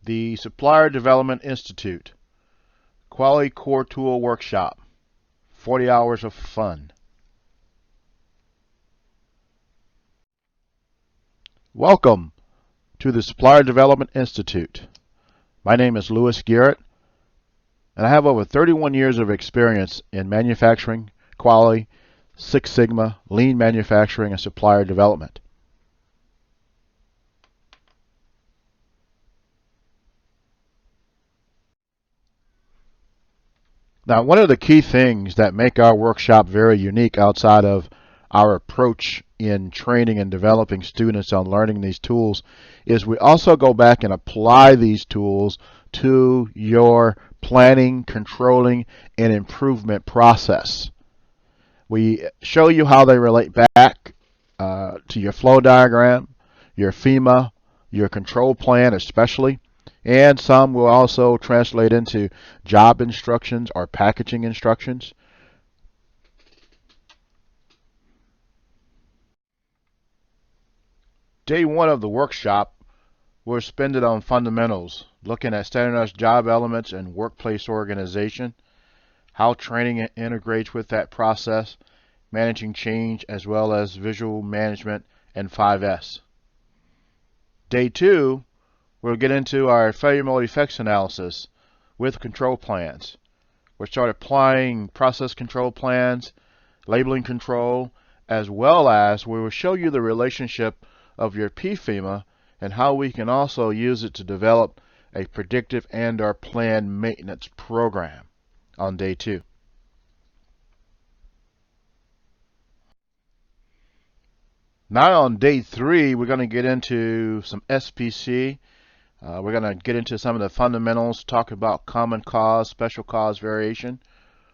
the Supplier Development Institute Quality Core Tool Workshop, 40 hours of fun. Welcome to the Supplier Development Institute. My name is Louis Garrett, and I have over 31 years of experience in manufacturing, quality, Six Sigma, lean manufacturing, and supplier development. Now, one of the key things that make our workshop very unique outside of our approach in training and developing students on learning these tools is we also go back and apply these tools to your planning, controlling, and improvement process. We show you how they relate back to your flow diagram, your FMEA, your control plan especially, and some will also translate into job instructions or packaging instructions. Day one of the workshop, we'll spend it on fundamentals, looking at standardized job elements and workplace organization, how training integrates with that process, managing change, as well as visual management and 5S. Day two, we'll get into our failure mode effects analysis with control plans. We'll start applying process control plans, labeling control, as well as we will show you the relationship of your PFMEA and how we can also use it to develop a predictive and or planned maintenance program on day two. Now on day three, we're going to get into some SPC. We're going to get into some of the fundamentals, talk about common cause, special cause variation.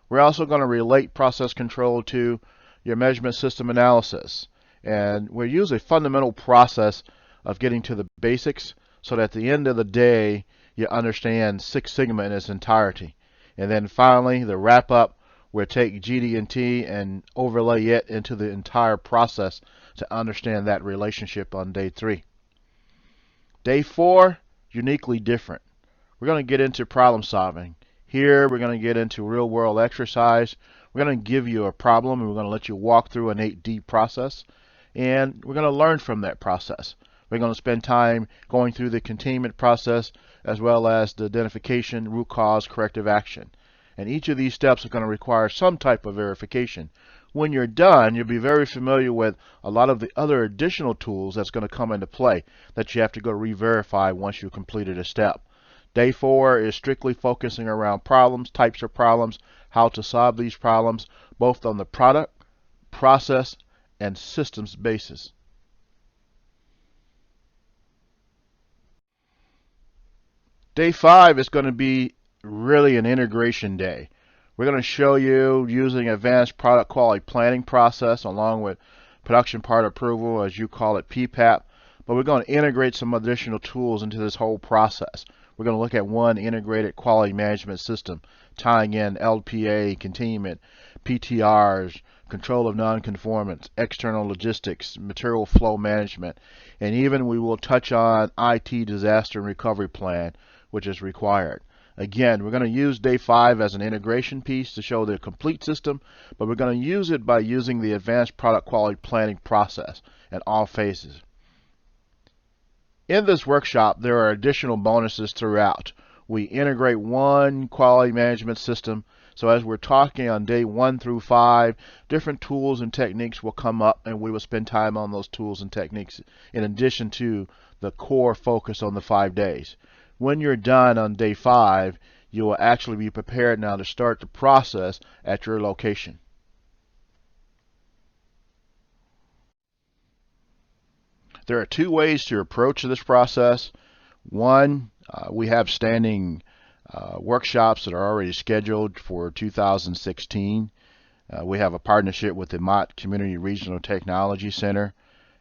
We're also going to relate process control to your measurement system analysis. And we'll use a fundamental process of getting to the basics so that at the end of the day, you understand Six Sigma in its entirety. And then finally, the wrap up, we'll take GD&T and overlay it into the entire process to understand that relationship on day three. Day four, uniquely different. We're going to get into problem solving. Here we're going to get into real world exercise. We're going to give you a problem and we're going to let you walk through an 8D process, and we're going to learn from that process. We're going to spend time going through the containment process as well as the identification, root cause, corrective action. And each of these steps are going to require some type of verification. When you're done, you'll be very familiar with a lot of the other additional tools that's going to come into play that you have to go re-verify once you've completed a step. Day four is strictly focusing around problems, types of problems, how to solve these problems, both on the product, process, and systems basis. Day five is going to be really an integration day. We're going to show you using advanced product quality planning process along with production part approval, as you call it, PPAP. But we're going to integrate some additional tools into this whole process. We're going to look at one integrated quality management system, tying in LPA, containment, PTRs, control of nonconformance, external logistics, material flow management, and even we will touch on IT disaster and recovery plan, which is required. Again, we're going to use day five as an integration piece to show the complete system, but we're going to use it by using the advanced product quality planning process in all phases. In this workshop, there are additional bonuses throughout. We integrate one quality management system, so as we're talking on day 1 through 5, different tools and techniques will come up, and we will spend time on those tools and techniques in addition to the core focus on the 5 days. When you're done on day 5, you will actually be prepared now to start the process at your location. There are 2 ways to approach this process. One, we have standing workshops that are already scheduled for 2016. We have a partnership with the Mott Community Regional Technology Center.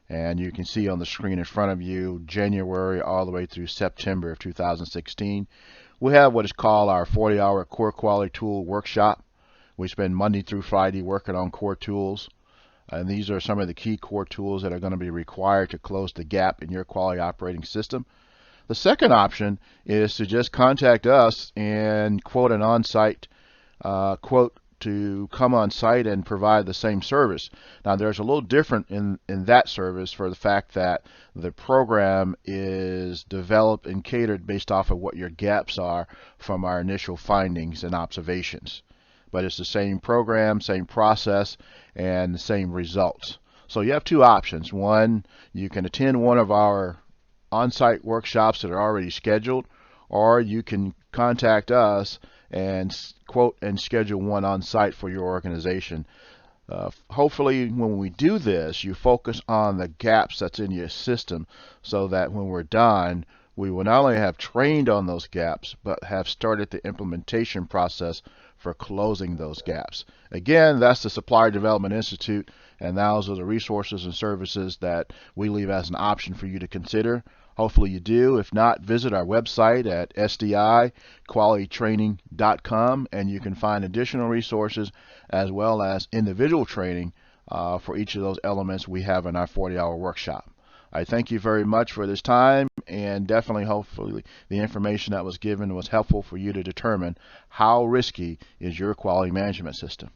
And you can see on the screen in front of you, January all the way through September of 2016. We have what is called our 40-hour core quality tool workshop. We spend Monday through Friday working on core tools. And these are some of the key core tools that are going to be required to close the gap in your quality operating system. The second option is to just contact us and quote an on-site quote to come on site and provide the same service. Now there's a little different in that service for the fact that the program is developed and catered based off of what your gaps are from our initial findings and observations. But it's the same program, same process, and the same results. So you have two options. One, you can attend one of our on-site workshops that are already scheduled, or you can contact us and quote and schedule one on site for your organization. Hopefully when we do this, you focus on the gaps that's in your system so that when we're done, we will not only have trained on those gaps, but have started the implementation process for closing those gaps. Again, that's the Supplier Development Institute, and those are the resources and services that we leave as an option for you to consider. Hopefully you do. If not, visit our website at sdiqualitytraining.com, and you can find additional resources as well as individual training for each of those elements we have in our 40-hour workshop. I thank you very much for this time, and definitely hopefully the information that was given was helpful for you to determine how risky is your quality management system.